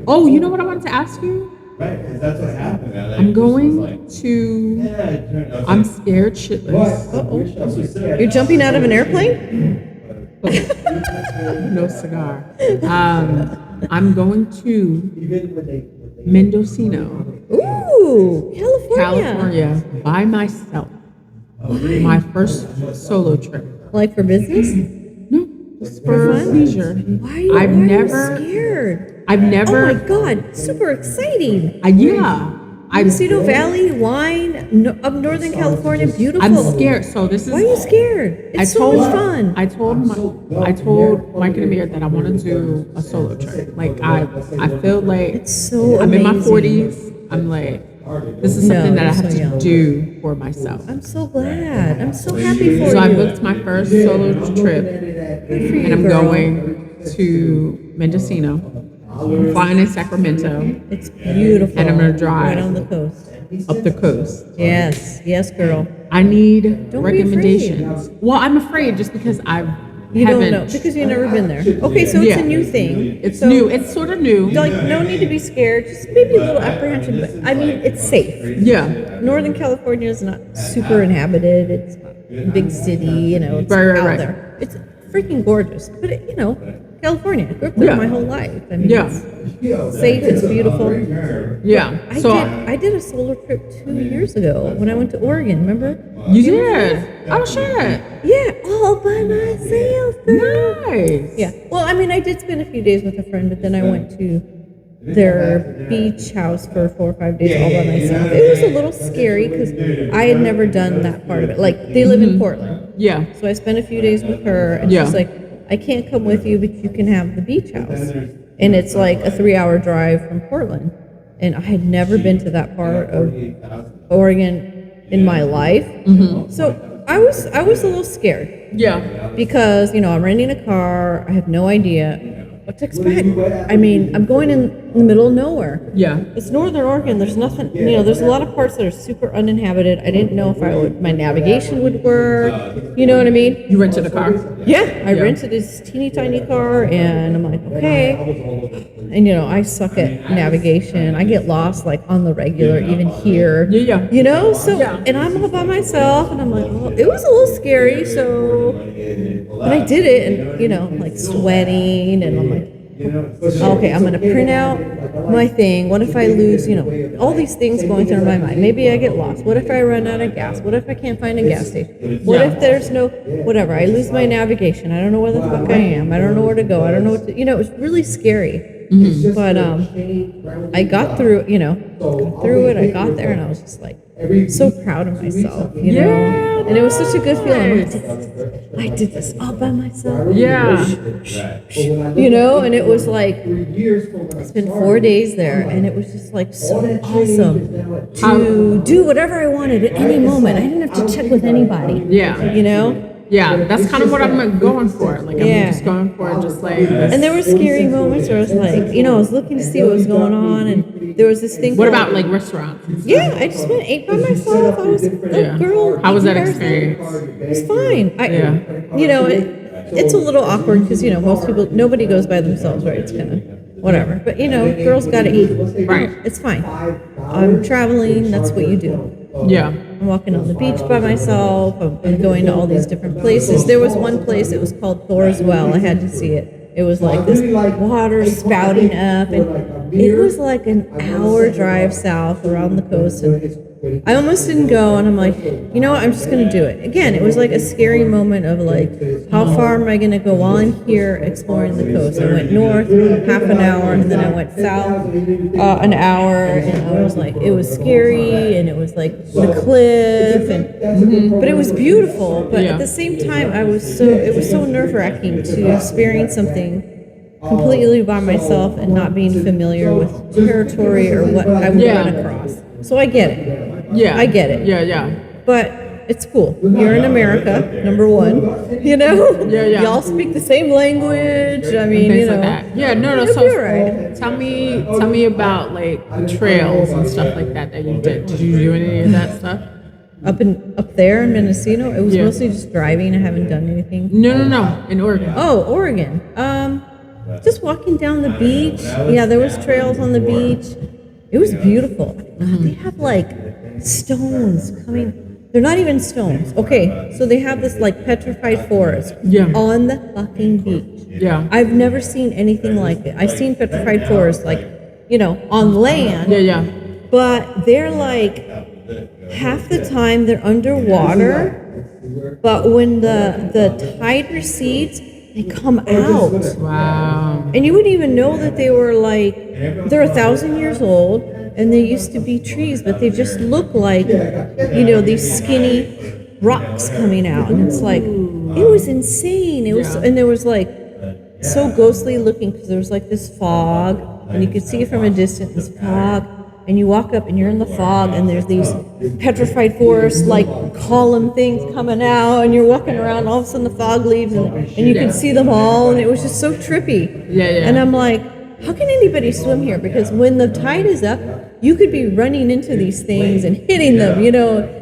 Oh, you know what I wanted to ask you? Right, because that's what happened. I'm going to. I'm scared shitless. Uh-oh. You're jumping out of an airplane? No cigar. I'm going to Mendocino, Ooh, California. California, by myself. My first solo trip. Like for business? No, just for leisure. Why are I've you never. scared? I've never. Oh my God, super exciting. Yeah. Mendocino Valley, wine, no, up Northern California, beautiful. I'm scared. So this is. Why are you scared? It's so much fun. I told Mike and Amir that I want to do a solo trip. Like I feel like It's so I'm in my amazing. 40s. I'm like, this is something that I have to do for myself. I'm so glad. I'm so happy for you. So I booked my first solo trip, and I'm going to Mendocino. I'm flying in Sacramento. It's beautiful. And I'm gonna drive right on the coast. up the coast. Yes, girl. I need Don't recommendations. Well, I'm afraid just because I You haven't. don't know because you've never been there. Okay, so it's a new thing. It's So, new. It's sort of new. Like, no need to be scared. Just maybe a little apprehension, but I mean, it's safe. Yeah. Northern California is not super inhabited. It's not a big city, it's out there. It's freaking gorgeous, but California. I grew up there my whole life. I mean, it's safe. It's beautiful. Yeah. I did a solo trip 2 years ago when I went to Oregon. Remember? You did. Oh shit. Yeah, all by myself. Girl. Nice. Yeah. Well, I mean, I did spend a few days with a friend, but then I went to their beach house for 4 or 5 days all by myself. It was a little scary because I had never done that part of it. Like, they live in Portland. Yeah. So I spent a few days with her, and she's like, I can't come with you, but you can have the beach house. And it's like a 3-hour drive from Portland. And I had never been to that part of Oregon in my life. So I was a little scared. Yeah. Because, I'm renting a car, I have no idea what to expect. I mean, I'm going in the middle of nowhere. Yeah. It's Northern Oregon, there's nothing, there's a lot of parts that are super uninhabited. I didn't know if my navigation would work. You know what I mean? You rented a car? Yeah, I rented this teeny tiny car, and I'm like, okay. And I suck at navigation. I get lost like on the regular, even here. Yeah. And I'm all by myself, and I'm like, oh, it was a little scary. So, but I did it, and like sweating, and I'm like, okay, I'm gonna print out my thing. What if I lose? All these things going through my mind. Maybe I get lost. What if I run out of gas? What if I can't find a gas station? What if there's no whatever? I lose my navigation. I don't know where the fuck I am. I don't know where to go. I don't know what to. It was really scary. But I got through. Got through it. I got there, and I was just like so proud of myself. And it was such a good feeling. I did this all by myself. Yeah. And it was like, I spent 4 days there, and it was just like so awesome to do whatever I wanted at any moment. I didn't have to check with anybody. Yeah. Yeah, that's kind of what I'm going for. Like, I'm just going for just like this. And there were scary moments where I was like, I was looking to see what was going on, and there was this thing. What about like restaurants? Yeah, I just went ate by myself. I was a girl. How was that experience? It was fine. It's a little awkward because most people, nobody goes by themselves, right? It's kind of whatever. But girls gotta eat. Right. It's fine. I'm traveling. That's what you do. Yeah. I'm walking on the beach by myself. I'm going to all these different places. There was one place, it was called Thor's Well. I had to see it. It was like this water spouting up, and it was like an hour drive south around the coast. And I almost didn't go, and I'm like, you know what, I'm just going to do it. Again, it was like a scary moment of like, how far am I going to go while I'm here exploring the coast? I went north half an hour, and then I went south an hour, and I was like, it was scary, and it was like the cliff, and but it was beautiful. But at the same time, it was so nerve-wracking to experience something completely by myself and not being familiar with territory or what I would run across. So I get it. Yeah. I get it. Yeah. But it's cool. You're in America, number one. Yeah. Y'all speak the same language. I mean, Things like that. Yeah, no. So right. Tell me about like the trails and stuff like that you did. Did you do any of that stuff? Up there in Mendocino, it was mostly just driving. I haven't done anything. No. In Oregon. Oh, Oregon. just walking down the beach. Yeah, there was trails on the beach. It was beautiful. They have like stones coming. They're not even stones. Okay, so they have this like petrified forest Yeah. on the fucking beach. Yeah. I've never seen anything like it. I've seen petrified forests like, on land. Yeah. But they're like half the time they're underwater. But when the tide recedes, they come out. Wow. And you wouldn't even know that they were like, they're 1,000 years old, and they used to be trees, but they just look like, these skinny rocks coming out. And it's like, it was insane. It was, and there was like, so ghostly looking, because there was like this fog, and you could see from a distance this fog, and you walk up and you're in the fog, and there's these petrified forest like column things coming out, and you're walking around, and all of a sudden the fog leaves, and you can see them all, and it was just so trippy. Yeah. And I'm like, how can anybody swim here? Because when the tide is up, you could be running into these things and hitting them,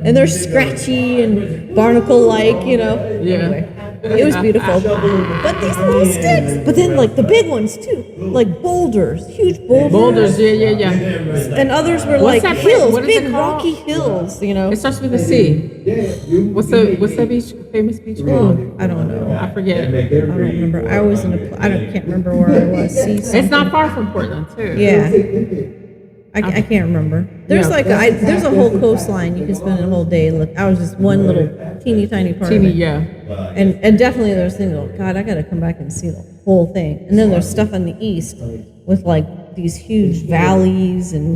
and they're scratchy and barnacle-like, Anyway, it was beautiful. But these little sticks. But then, like, the big ones, too. Like boulders, huge boulders. Boulders, yeah. And others were What's like that hills, what is big it called? rocky hills, It starts with a C. What's the beach, famous beach called? I don't know. I forget. I don't remember. I was can't remember where I was. It's not far from Portland, too. Yeah. I can't remember. There's there's a whole coastline. You can spend a whole day. Look, I was just one little teeny tiny part of it. Yeah. And definitely there's things. Oh God, I gotta come back and see the whole thing. And then there's stuff on the east with like these huge valleys and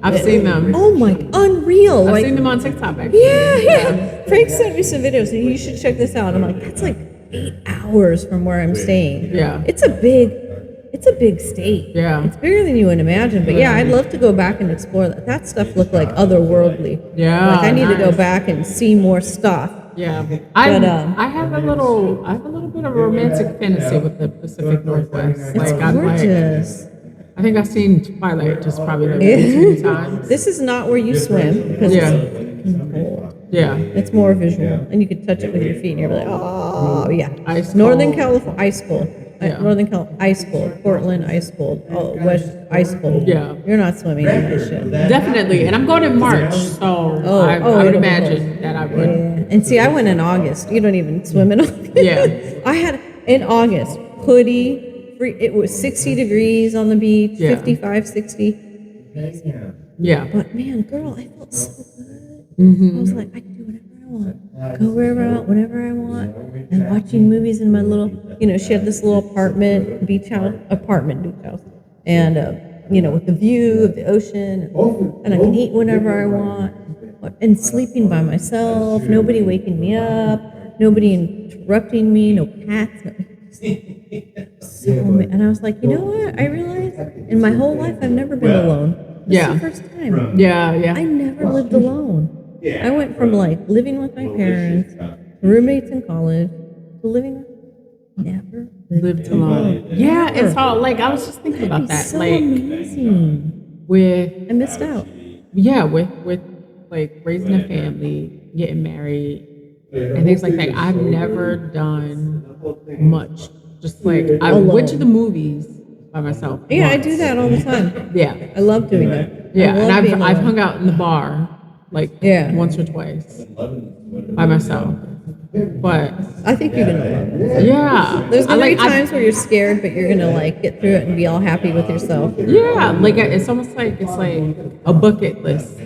I've seen them. Oh my, unreal! I've Like, seen them on TikTok, actually. yeah. Frank sent me some videos, and you should check this out. I'm like, that's like 8 hours from where I'm staying. Yeah. It's a big state. Yeah. It's bigger than you would imagine. But yeah, I'd love to go back and explore that. That stuff looked like otherworldly. Yeah, Like I need to go nice. back and see more stuff. Yeah, I have a little bit of a romantic fantasy with the Pacific Northwest. It's gorgeous. I think I've seen Twilight just probably like 2 times. This is not where you swim because Yeah. it's fucking cold. Yeah, It's more visual, and you can touch it with your feet, and you're like, oh yeah. Ice Northern cold. California, ice cold. Yeah. Northern Cal, ice cold. Portland, ice cold. Oh, West, ice cold. Yeah. You're not swimming in that shit. definitely. And I'm going in March, so I would it'll be imagine that I would. Yeah. And see, I went in August. You don't even swim in August. Yeah. I had in August hoodie. It was 60 degrees on the beach. Yeah. 55, 60. Yeah, But man, girl, I felt so good. I was like, I can do whatever I want, go wherever I want, whenever I want, and watching movies in my little, she had this little beach house, and with the view of the ocean, and I can eat whenever I want, and sleeping by myself, nobody waking me up, nobody interrupting me, no cats. And I was like, you know what? I realized in my whole life I've never been alone. This is the first time. yeah. I never lived alone. I went from like living with my parents, roommates in college, to living with never Lived alone. Yeah, it's all like I was just thinking about that. So Like amazing. with I missed out. with like raising a family, getting married, and things like that. I've never done much. Just like I went to the movies by myself. Yeah, I once. do that all the time. Yeah, I love doing that. yeah, I love and being I've alone. hung out in the bar like once or twice by myself. But I think you're gonna love it. yeah, There's gonna be I times where you're scared, but you're gonna like get through it and be all happy with yourself. yeah, like it's almost like it's like a bucket list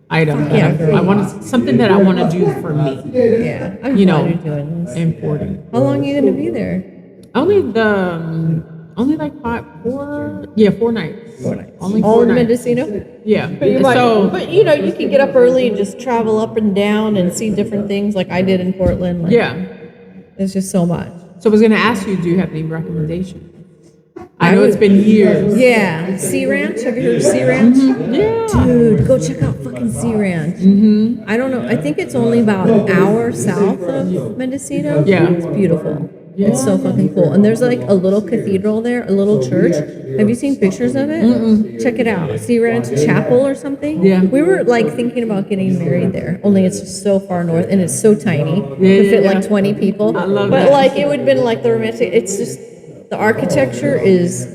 item. That Yeah. I want something that I want to do for me. Yeah, I'm You glad know, you're doing this. in 40. How long are you gonna be there? Only like 4 nights. 4 nights. Only All 4 in nights. Mendocino? Yeah. Pretty much. So But you can get up early and just travel up and down and see different things like I did in Portland. Like, yeah. There's just so much. So I was gonna ask you, do you have any recommendations? I know it's been years. Yeah. Sea Ranch. Have you heard of Sea Ranch? Yeah. Dude, go check out fucking Sea Ranch. I don't know. I think it's only about an hour south of Mendocino. Yeah. It's beautiful. It's so fucking cool. And there's like a little cathedral there, a little church. Have you seen pictures of it? Check it out. Sea Ranch Chapel or something. Yeah. We were like thinking about getting married there, only it's just so far north and it's so tiny. Yeah, to fit yeah. like 20 people. I love but that. like it would have been like the romantic. It's just The architecture is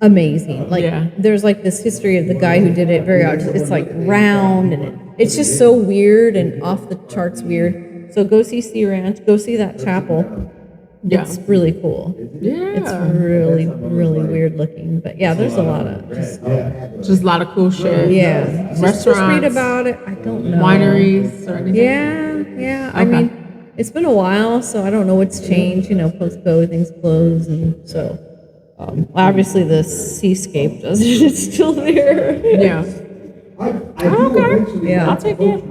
amazing. Like Yeah. there's like this history of the guy who did it very odd. It's like round and it's just so weird and off the charts weird. So go see Sea Ranch, go see that chapel. Yeah. It's really cool. Yeah. It's really, really weird looking. But yeah, there's a lot of Just a lot of cool shit. yeah. Just read Restaurants, about it. I don't know. wineries, or anything. Yeah. I Okay. mean, it's been a while, so I don't know what's changed. You know, post-COVID, things closed, and so obviously the seascape doesn't. It's still there. Yeah. Okay. Yeah. I'll take it.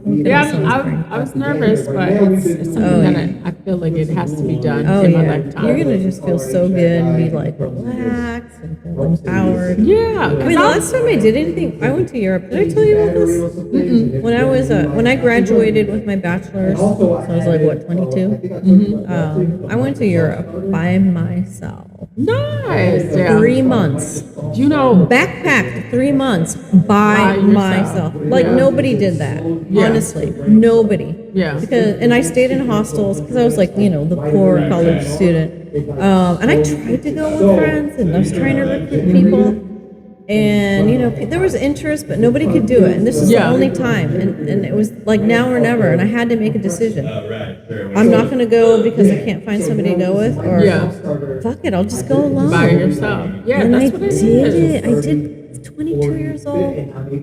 Yeah, I was nervous, but it's something that I feel like it has to be done Oh in my yeah, lifetime. you're gonna just feel so good and be like relaxed and feel empowered. Yeah. I mean, the last time I did anything, I went to Europe. Did I tell you about this? Mm-mm. When I graduated with my bachelor's, so I was like what 22. I went to Europe by myself. Nice. Yeah. 3 months. You know, Backpacked 3 months by yourself. myself. Like nobody did that. Yeah. Honestly, nobody. Yeah. And I stayed in hostels because I was like, you know, the poor college student. And I tried to go with friends, and I was trying to recruit people. And you know, there was interest, but nobody could do it. And this is the only time. And it was like now or never. And I had to make a decision. I'm not going to go because I can't find somebody to go with, or fuck it, I'll just go alone. by yourself. Yeah, And that's I what it did is. it. I did. 22 years old.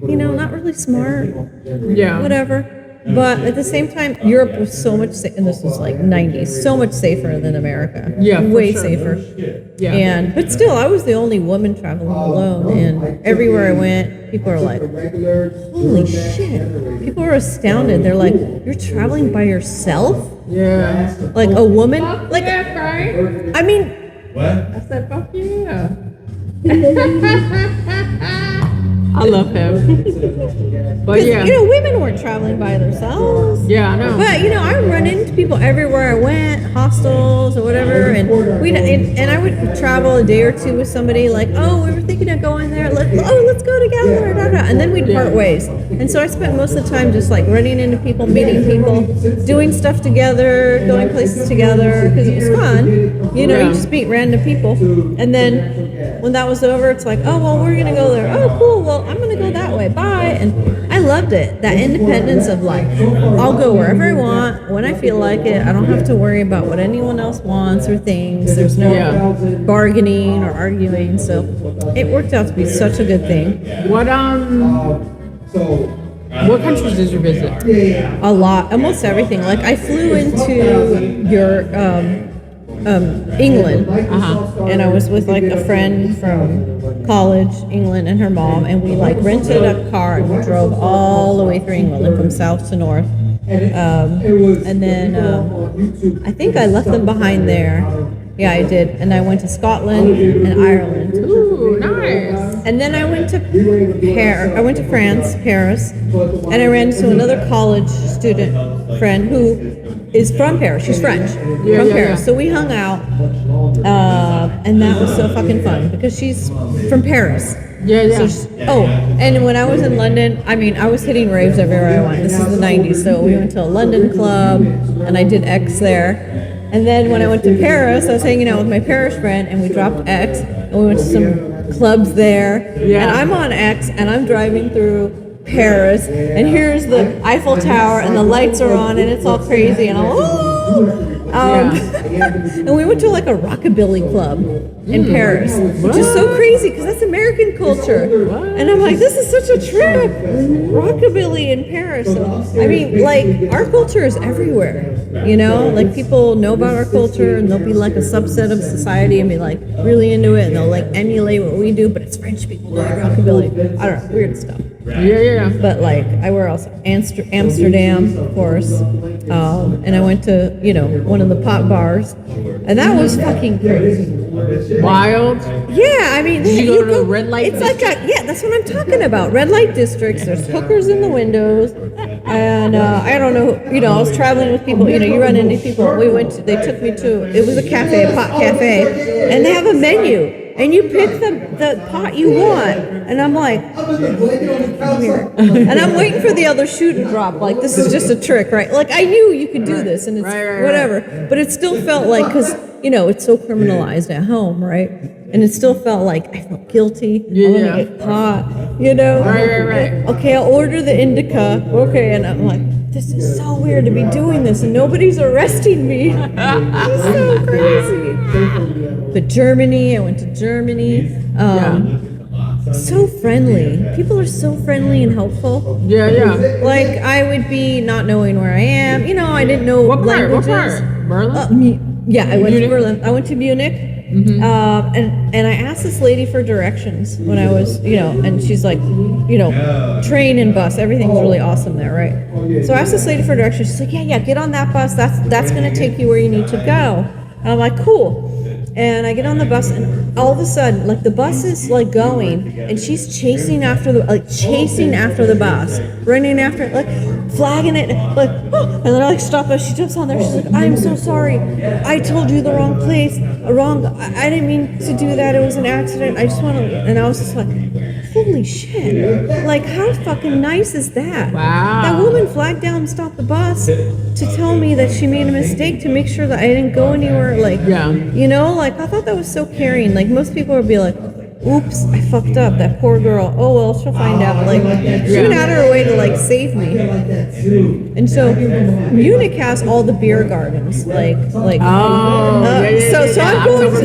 You know, not really smart. Yeah. Whatever. But at the same time, Europe was so much, and this was like 90s, so much safer than America. Yeah, for way sure. safer. Yeah. But still, I was the only woman traveling alone, and everywhere I went, people are like, "Holy shit!" People are astounded. They're like, "You're traveling by yourself? Yeah. Like a woman? Like, Yeah, right? I mean, I said, fuck yeah. I love him. But yeah. you know, women weren't traveling by themselves." Yeah, I know. But you know, I would run into people everywhere I went, hostels or whatever, and and I would travel a day or two with somebody. Like, oh, we were thinking of going there. Let's go together, and then we'd part ways. And so I spent most of the time just like running into people, meeting people, doing stuff together, going places together because it was fun. You know, you just meet random people, and then when that was over, it's like, oh well, we're gonna go there. Oh, cool. Well, I'm gonna go that way. Bye. And I loved it. That independence of like, I'll go wherever I want when I feel like it. I don't have to worry about what anyone else wants or thinks. There's no bargaining or arguing. So it worked out to be such a good thing. What countries did you visit? A lot, almost everything. Like I flew into England, and I was with like a friend from college, England, and her mom, and we like rented a car and we drove all the way through England, like from south to north. And then I think I left them behind there. Yeah, I did, and I went to Scotland and Ireland. Ooh, nice. And then I went to I went to France, Paris, and I ran into another college student friend who is from Paris. She's French, from Paris. Yeah. So we hung out, and that was so fucking fun because she's from Paris. Yeah. So and when I was in London, I mean, I was hitting raves everywhere I went. This is the 90s, so we went to a London club, and I did X there. And then when I went to Paris, I was hanging out with my Paris friend, and we dropped X, and we went to some clubs there. Yeah. And I'm on X, and I'm driving through Paris, and here's the Eiffel Tower, and the lights are on, and it's all crazy, and and we went to like a rockabilly club in Paris, which is so crazy because that's American culture. And I'm like, this is such a trip, rockabilly in Paris. I mean, like our culture is everywhere, you know. Like people know about our culture, and they'll be like a subset of society and be like really into it, and they'll like emulate what we do. But it's French people doing rockabilly. I don't know, weird stuff. Yeah. But like, I were also Amsterdam, of course, and I went to one of the pop bars, and that was fucking crazy. Wild. Yeah, I mean, Did you go to the red light It's like that's what I'm talking about. Red light districts. There's hookers in the windows, and I don't know. I was traveling with people. You run into people. They took me to. It was a cafe, a pot cafe, and they have a menu. And you pick the pot you want. And I'm like, weird. And I'm waiting for the other shoe to drop. Like, this is just a trick, right? Like, I knew you could do this, and it's Right. whatever. But it still felt like, because it's so criminalized at home, right? And it still felt like I felt guilty. Yeah, I'm yeah. gonna get caught, Right. Okay, I'll order the indica. Okay, and I'm like, this is so weird to be doing this, and nobody's arresting me. This is so crazy. But Germany, I went to Germany. So friendly. People are so friendly and helpful. Yeah. Like I would be not knowing where I am. I didn't know What part? languages. Berlin? Yeah, I went Munich? to Berlin. I went to Munich. And I asked this lady for directions when I was, and she's like, train and bus, everything's really awesome there, right? So I asked this lady for directions. She's like, yeah, get on that bus. That's gonna take you where you need to go. And I'm like, cool. And I get on the bus, and all of a sudden, like the bus is like going, and she's chasing after the bus, running after it, like flagging it, like, oh, and then I like stop us. She jumps on there. She's like, I'm so sorry. I told you the wrong place, I didn't mean to do that. It was an accident. I just want to, and I was just like, holy shit! Like how fucking nice is that? Wow. That woman flagged down and stopped the bus to tell me that she made a mistake, to make sure that I didn't go anywhere. Like, like I thought that was so caring. Like most people would be like, oops, I fucked up, that poor girl. Oh well, she'll find out. Like she went out of her way to like save me. And so Munich has all the beer gardens. So I'm going.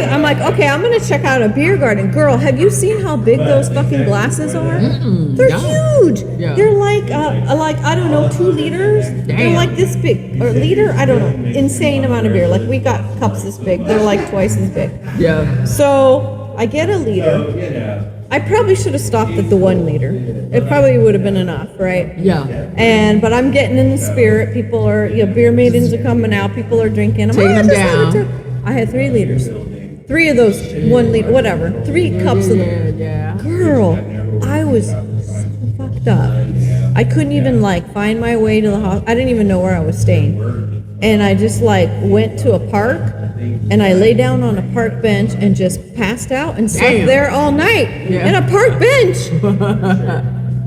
I'm like, okay, I'm gonna check out a beer garden. Girl, have you seen how big those fucking glasses are? They're huge. Yeah. They're like I don't know, 2 liters. Damn. They're like this big, or liter. I don't know. Insane amount of beer. Like we got cups this big. They're like twice as big. Yeah. So I get a liter. I probably should have stopped at the 1 liter. It probably would have been enough, right? Yeah. But I'm getting in the spirit. People are, beer maidens are coming out. People are drinking. I'm Taking them down. I had 3 liters. 3 of those 1 liter, whatever. 3 cups of them. Yeah. Girl, I was so fucked up. I couldn't even find my way to the hospital. I didn't even know where I was staying. And I just went to a park, and I lay down on a park bench and just passed out and slept there all night in a park bench.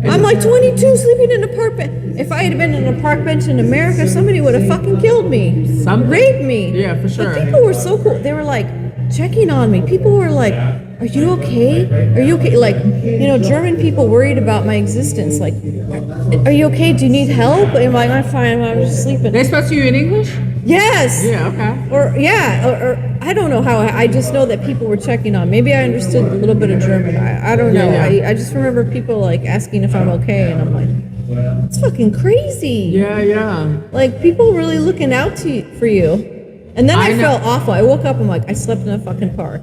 I'm 22 sleeping in a park bench. If I had been in a park bench in America, somebody would have fucking killed me, raped me. Yeah, for sure. But people were so cool. They were checking on me. People were like, are you okay? Are you okay? German people worried about my existence. Like, are you okay? Do you need help? And I'm like, I'm fine. I'm just sleeping. They spoke to you in English? Yes. Yeah, okay. Or I don't know how. I just know that people were checking on. Maybe I understood a little bit of German. I don't know. Yeah. I just remember people asking if I'm okay, and I'm like, it's fucking crazy. Yeah. Like people really looking out for you. And then I felt awful. I woke up. I'm like, I slept in a fucking park.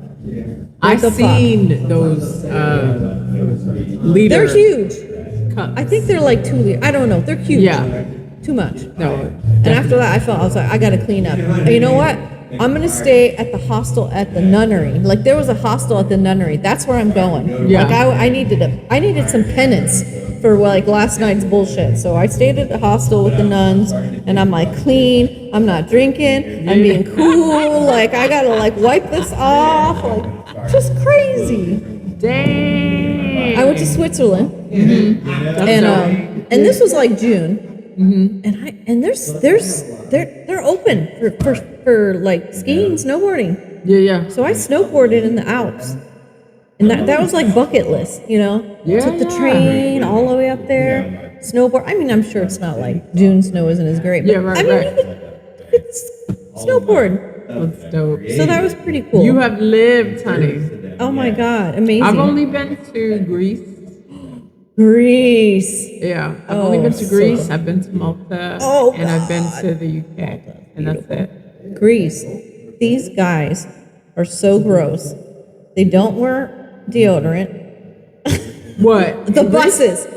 I've seen those liters. They're huge. Cups. I think they're 2 liters. I don't know. They're huge. Yeah. Too much. No. And after that, I was like, I gotta clean up. And you know what? I'm gonna stay at the hostel at the nunnery. There was a hostel at the nunnery. That's where I'm going. Yeah. I needed some penance for last night's bullshit. So I stayed at the hostel with the nuns, and I'm clean. I'm not drinking. I'm being cool. I gotta wipe this off. Just crazy. Dang. I went to Switzerland, and this was June. And they're open for skiing, snowboarding. Yeah. So I snowboarded in the Alps, and that was bucket list, Yeah. Took the train all the way up there, snowboard. I mean, I'm sure it's not June snow isn't as great, but right. You could snowboard. That's dope. So that was pretty cool. You have lived, honey. Oh my God, amazing! I've only been to Greece. Yeah, I've only been to Greece. I've been to Malta, and I've been to the UK, and that's it. Greece. These guys are so gross. They don't wear deodorant. What? The buses.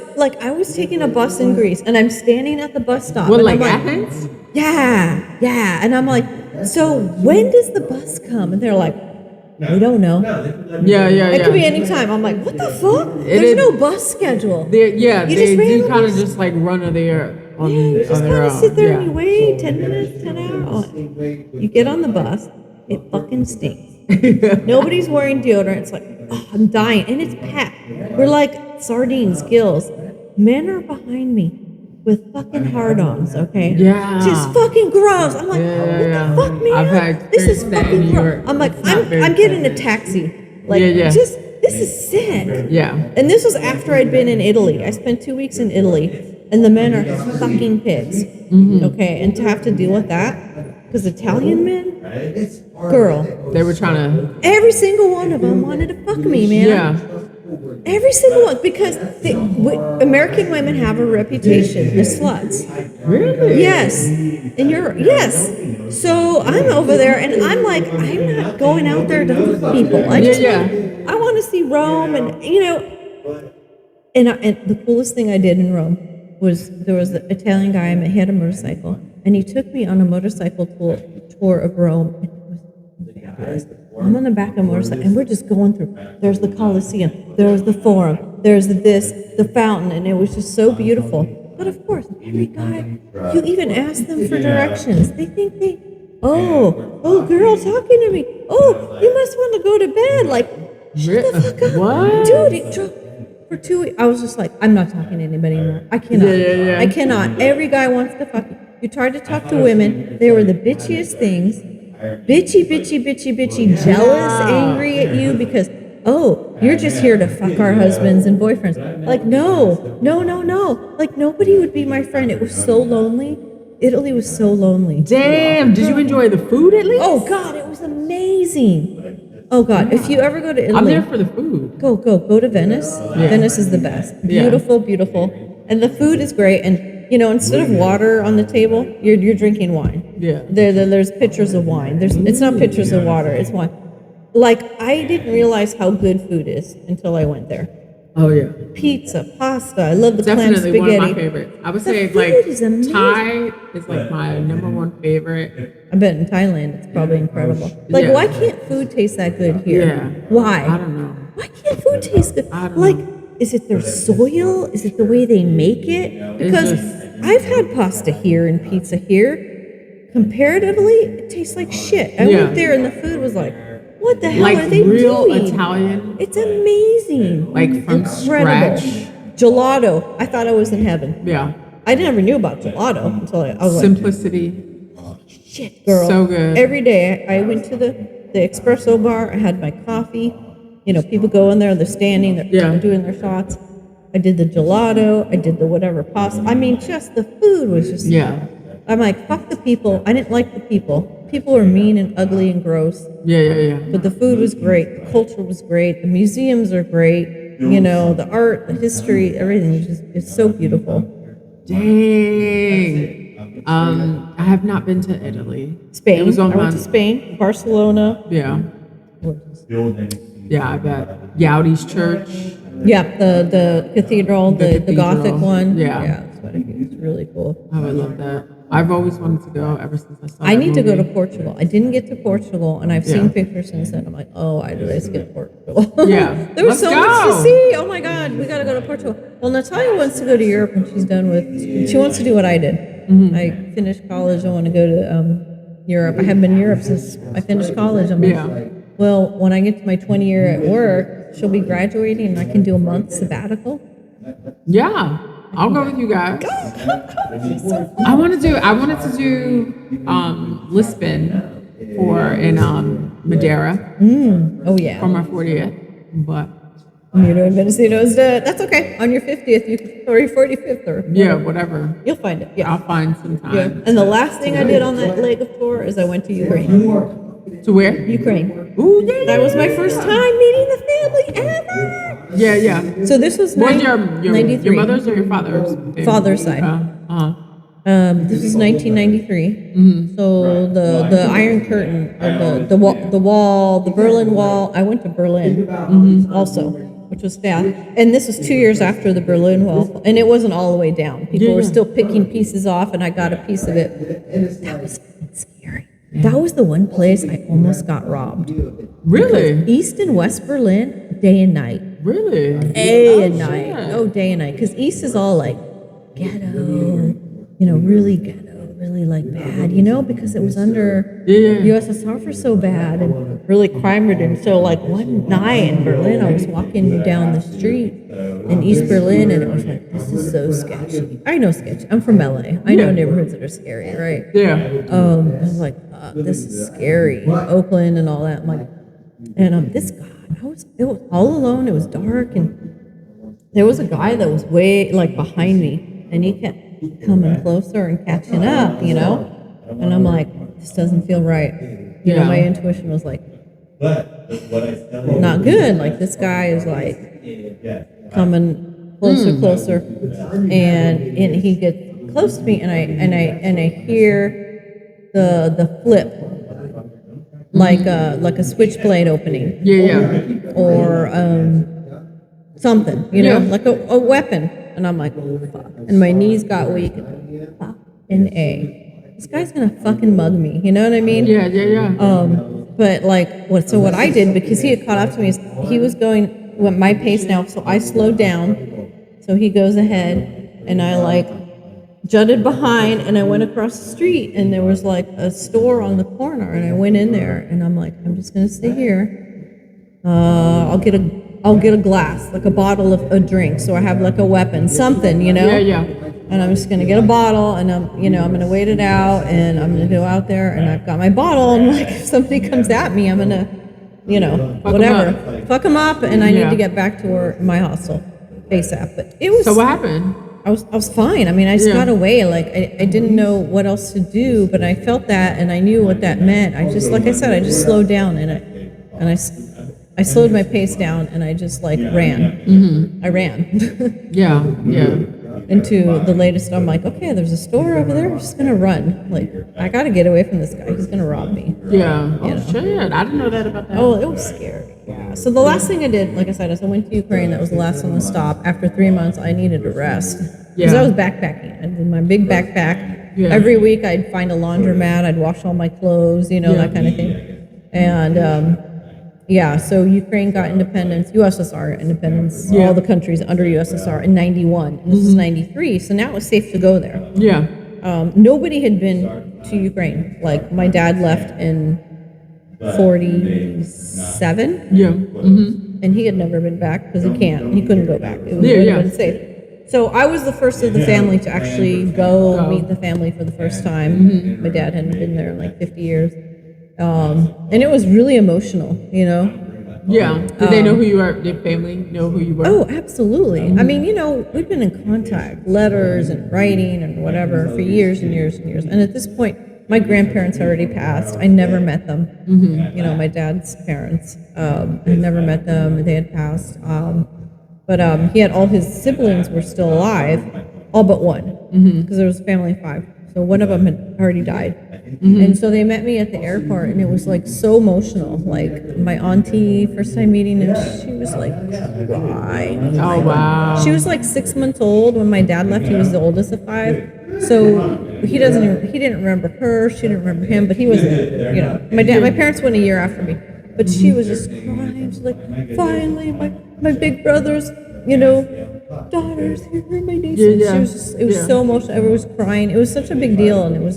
I was taking a bus in Greece, and I'm standing at the bus stop. What, and I'm Athens? Yeah. And I'm like, so when does the bus come? And they're like, we don't know. Yeah. It could be any time. I'm like, what the fuck? There's no bus schedule. They do kind of just run of their on, you just on their own. Sit there and you wait 10 minutes, 10 hours. You get on the bus, it fucking stinks. Nobody's wearing deodorant. It's I'm dying. And it's packed. We're like sardines, gills. Men are behind me with fucking hard-ons, okay? Yeah. Just fucking gross. I'm like, Yeah. what the fuck, man? I've had This is experience that in fucking New gross. York. I'm like, It's not very I'm getting a friendly. taxi. Like, Yeah. this is sick. Yeah. And this was after I'd been in Italy. I spent 2 weeks in Italy, and the men are fucking pigs. Okay, and to have to deal with that, because Italian men, girl, They were trying to. every single one of them wanted to fuck me, man. Yeah. Every single one, because American women have a reputation as sluts. Really? Yes, in Europe, yes. So I'm over there, and I'm like, I'm not going out there to fuck people. I just I want to see Rome, and and the coolest thing I did in Rome was there was an Italian guy I met. He had a motorcycle, and he took me on a motorcycle tour of Rome. It was fabulous. I'm on the back of a motorcycle, and we're just going through. There's the Colosseum, there's the Forum, there's the fountain, and it was just so beautiful. But of course, every guy, you even ask them for directions. They think oh, girl talking to me. Oh, you must want to go to bed. Like, shut the fuck up. What? Dude, it drove for 2 weeks. I was just like, I'm not talking to anybody anymore. I cannot. Yeah. I cannot. Every guy wants to fuck you. You tried to talk to women. They were the bitchiest things. Bitchy, jealous, angry at you because, oh, you're just here to fuck our husbands and boyfriends. Like, no. Like, nobody would be my friend. It was so lonely. Italy was so lonely. Damn. Did you enjoy the food at least? Oh, God, it was amazing. Oh, God, if you ever go to Italy. I'm there for the food. Go to Venice. Yeah. Venice is the best. Beautiful. And the food is great. And, instead of water on the table, you're drinking wine. Yeah. There's pitchers of wine. It's not pitchers of water, it's wine. Like, I didn't realize how good food is until I went there. Oh, yeah. Pizza, pasta, I love the Definitely clam spaghetti. one of my favorites. I would say, food is amazing. Thai is like my number one favorite. I bet in Thailand it's probably incredible. Like, Yeah. why can't food taste that good here? Yeah. Why? I don't know. Why can't food taste good? I don't Like, know. is it their soil? Is it the way they make it? Because I've had pasta here and pizza here. Comparatively, it tastes like shit. I went there and the food was like, what the hell Like are they real doing? Italian. It's amazing. Like from Incredible. scratch. Gelato. I thought I was in heaven. Yeah. I never knew about gelato until I was like, Simplicity. shit, girl. So good. Every day I went to the espresso bar. I had my coffee. People go in there, they're standing, they're doing their shots. I did the gelato. I did the whatever pasta. I mean, just the food was just. Yeah. I'm like, fuck the people. I didn't like the people. People were mean and ugly and gross. Yeah. But the food was great. The culture was great. The museums are great. The art, the history, everything is it's so beautiful. Dang. I have not been to Italy. Spain. It was on I went to Spain, Barcelona. Yeah. Yeah, I bet. Yaudi's church. Yeah, the cathedral, the Gothic cathedral. one. Yeah. It's really cool. I would love that. I've always wanted to go ever since I saw I that need to go to movie. Portugal. I didn't get to Portugal, and I've seen Yeah. pictures since then. I'm like, oh, why did I skip Portugal? Yeah. There was Let's so much go. to see. Oh my God, we got to go to Portugal. Well, Natalia wants to go to Europe when she's done with. She wants to do what I did. Mm-hmm. I finished college. I want to go to Europe. I haven't been in Europe since I finished college. I'm like, Yeah. well, when I get to my 20 year at work, she'll be graduating, and I can do a month sabbatical. Yeah. I'll go with you guys. I wanted to do Lisbon in Madeira Oh yeah. for my 40th, but You know, Mendocino's that's okay. On your 50th, or your 45th, or yeah, whatever. you'll find it. Yeah. I'll find some time. Yeah. And the last thing I did on that leg of tour is I went to Ukraine. To where? Ukraine. Ooh, yeah. That was my first time meeting the family ever. Yeah. So this was What's your 93. mother's or your father's? family? Father's side. This is 1993. Mm-hmm. So the Iron Curtain, or the wall, the Berlin Wall. I went to Berlin also, which was fast. And this was 2 years after the Berlin Wall, and it wasn't all the way down. People were still picking pieces off, and I got a piece of it. That was scary. That was the one place I almost got robbed. Really? East and West Berlin, day and night. Really? Day and night. Shit. Oh, day and night. Because East is all like ghetto, really ghetto. really like bad, you know, because it was under Yeah. USSR for so bad and really crime ridden. So like one night in Berlin, I was walking down the street in East Berlin, and it was like, this is so sketchy. I know sketchy. I'm from LA. I know neighborhoods that are scary, right? Yeah. I was like, this is scary. Oakland and all that. I'm like, and this guy, it was all alone. It was dark, and there was a guy that was way like behind me, and he kept coming closer and catching up, you know. And I'm like, this doesn't feel right. You know, my intuition was like, not good. Like this guy is like coming closer, and he gets close to me, and I hear the flip, like a switchblade opening. Yeah. Or something, you know, like a weapon. And I'm like, oh, fuck. And my knees got weak. Fucking A. This guy's gonna fucking mug me. You know what I mean? Yeah. But like, what I did, because he had caught up to me, he was going at my pace now, so I slowed down. So he goes ahead, and I like jutted behind, and I went across the street, and there was like a store on the corner, and I went in there, and I'm like, I'm just gonna stay here. I'll get a glass, like a bottle of a drink, so I have like a weapon, something, you know. Yeah. And I'm just gonna get a bottle, and I'm gonna wait it out, and I'm gonna go out there, and I've got my bottle, and like if somebody comes at me, I'm gonna, fuck them up, and I need to get back to my hostel ASAP. But it was. So what happened? I was fine. I mean, I just got away. Like I didn't know what else to do, but I felt that, and I knew what that meant. I just, like I said, I just slowed down, and I slowed my pace down, and I just like ran. Mm-hmm. I ran. Yeah. Into the latest. I'm like, okay, there's a store over there. I'm just gonna run. Like, I gotta get away from this guy. He's gonna rob me. Yeah. Oh shit! I didn't know that about that. Oh, it was scary. Yeah. So the last thing I did, like I said, is I went to Ukraine. That was the last on the stop. After 3 months, I needed a rest because I was backpacking. I had my big backpack. Yeah. Every week, I'd find a laundromat. I'd wash all my clothes. You know, that kind of thing. And so Ukraine got independence, USSR independence, all the countries under USSR in 91. And this is 93, so now it's safe to go there. Yeah. Nobody had been to Ukraine. Like, my dad left in 47. Yeah. Mm-hmm. And he had never been back because he couldn't go back. It would have been safe. So I was the first of the family to actually go meet the family for the first time. Mm-hmm. My dad hadn't been there in like 50 years. And it was really emotional, you know? Yeah. Did they know who you are? Did family know who you were? Oh, absolutely. I mean, you know, we've been in contact, letters and writing and whatever for years and years and years. And at this point, my grandparents already passed. I never met them. Mm-hmm. You know, my dad's parents. I never met them. They had passed. But he had all his siblings were still alive, all but one, because there was a family of 5. So one of them had already died. Mm-hmm. And so they met me at the airport, and it was like so emotional. Like my auntie, first time meeting him, she was like crying. Oh wow! She was like 6 months old when my dad left. He was the oldest of 5, so he didn't remember her. She didn't remember him, but he was, you know, my parents went a year after me, but she was just crying. She's like, finally, my big brothers, you know, daughters, here are my nieces. Yeah. It was so emotional. Everyone was crying. It was such a big deal, and it was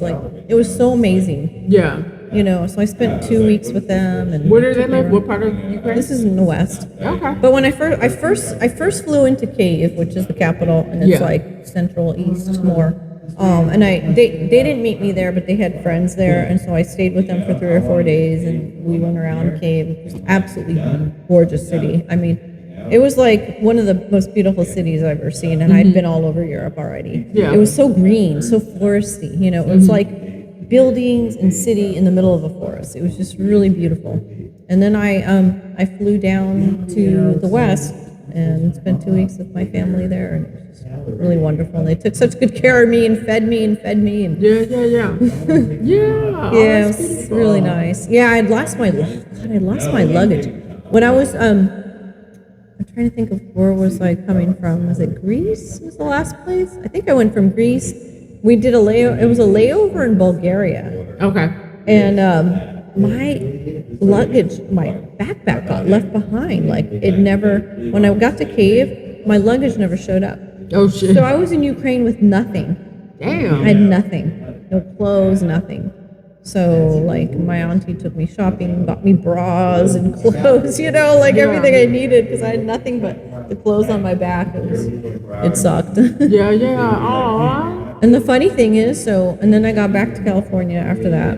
so amazing. Yeah. You know, so I spent 2 weeks with them. And where do they live? What part of Ukraine? This is in the west. Okay. But when I first flew into Kyiv, which is the capital, and it's like central east more. And they didn't meet me there, but they had friends there, and so I stayed with them for 3 or 4 days, and we went around Kyiv. It was absolutely gorgeous city. I mean, it was like one of the most beautiful cities I've ever seen, and I'd been all over Europe already. Yeah. It was so green, so foresty. You know, it was like buildings and city in the middle of a forest. It was just really beautiful. And then I flew down to the west and spent 2 weeks with my family there, and it was just really wonderful. And they took such good care of me and fed me. And yeah. Yeah, it was really nice. Yeah, I lost my luggage when I was I'm trying to think of where was I coming from. Was it Greece? Was the last place? I think I went from Greece. We did it was a layover in Bulgaria. Okay. And my luggage, my backpack got left behind. Like when I got to Kyiv, my luggage never showed up. Oh shit. So I was in Ukraine with nothing. Damn. I had nothing. no clothes, nothing. So like my auntie took me shopping, bought me bras and clothes, like everything I needed because I had nothing but the clothes on my back. It sucked. Yeah, yeah. Aw. And the funny thing is, and then I got back to California after that.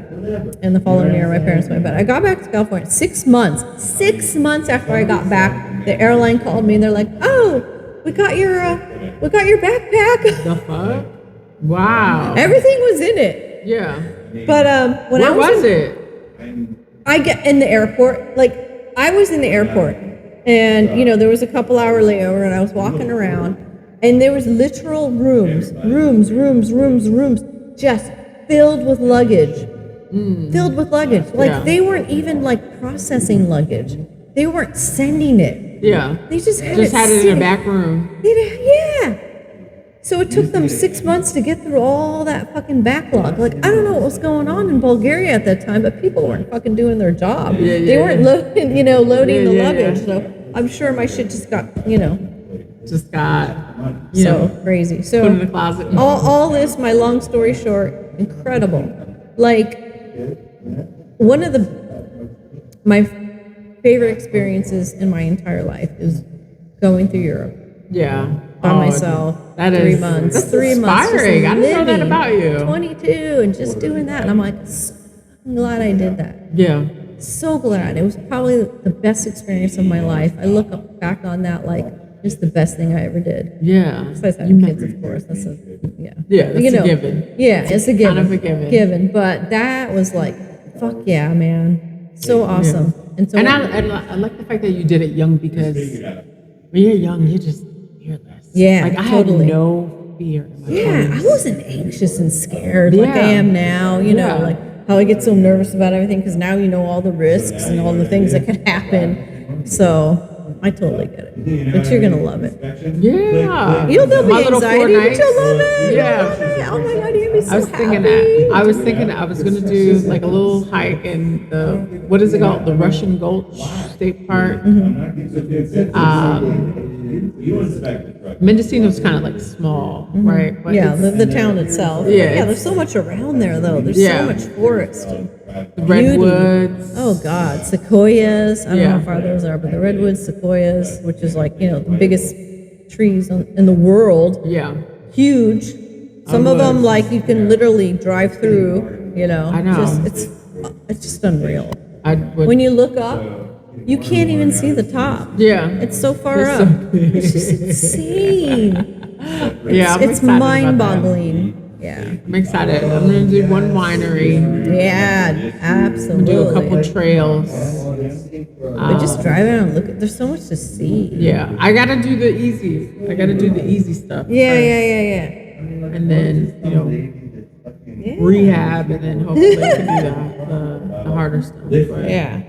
And the following year, my parents went, but I got back to California 6 months. 6 months after I got back, the airline called me and they're like, "Oh, we got your backpack." The fuck? Wow. Everything was in it. Yeah. But when Where I was it? I get in the airport. Like I was in the airport, and there was a couple hour layover, and I was walking around, and there was literal rooms, just filled with luggage. Filled with luggage. Like they weren't even like processing luggage. They weren't sending it. Yeah. They just had it in sitting. a back room. Yeah. So it took them 6 months to get through all that fucking backlog. Like, I don't know what was going on in Bulgaria at that time, but people weren't fucking doing their job. Yeah, they weren't loading the luggage. Yeah. So I'm sure my shit just got, Just got, crazy. So put in the closet. all this, my long story short, incredible. Like, one of my favorite experiences in my entire life is going through Europe. Yeah. By myself. That 3 is months. That's 3 months. inspiring. I didn't know that living, about you. 22 and just doing that. And I'm like, so glad I did that. Yeah. So glad. It was probably the best experience of my life. I look back on that like it's the best thing I ever did. Yeah. Besides having kids, of course. That's Yeah, that's a given. Yeah, it's a given. Kind of a given. But that was like, fuck yeah, man. So awesome. Yeah. And I like the fact that you did it young because when you're young, you're just fearless. Yeah, like I totally. had no fear. I wasn't anxious and scared like I am now. Like how I get so nervous about everything because now you know all the risks and all the things that can happen. So I totally get it. But you're gonna love it. Yeah. There'll be My little anxiety, 4 but nights. you'll love it. Yeah. You'll love it. Oh my god, you're gonna be so I was thinking that I was gonna do like a little hike in the what is it called? The Russian Gulch State Park. Mendocino's kind of like small, right? But the town itself. Yeah, there's so much around there though. There's so much forest. The redwoods. Oh God, sequoias. I don't know how far those are, but the redwoods, sequoias, which is like the biggest trees in the world. Yeah. Huge. Some of them like you can literally drive through. I know. It's just unreal. When When you look up, you can't even see the top. Yeah. It's so far up. It's just insane. It's mind-boggling. Yeah. I'm excited. I'm gonna do one winery. Yeah, absolutely. Do a couple trails. But just drive around and look at. There's so much to see. Yeah, I gotta do the easy. I gotta do the easy stuff. Yeah. And then rehab, and then hopefully I can do the harder stuff. But Yeah.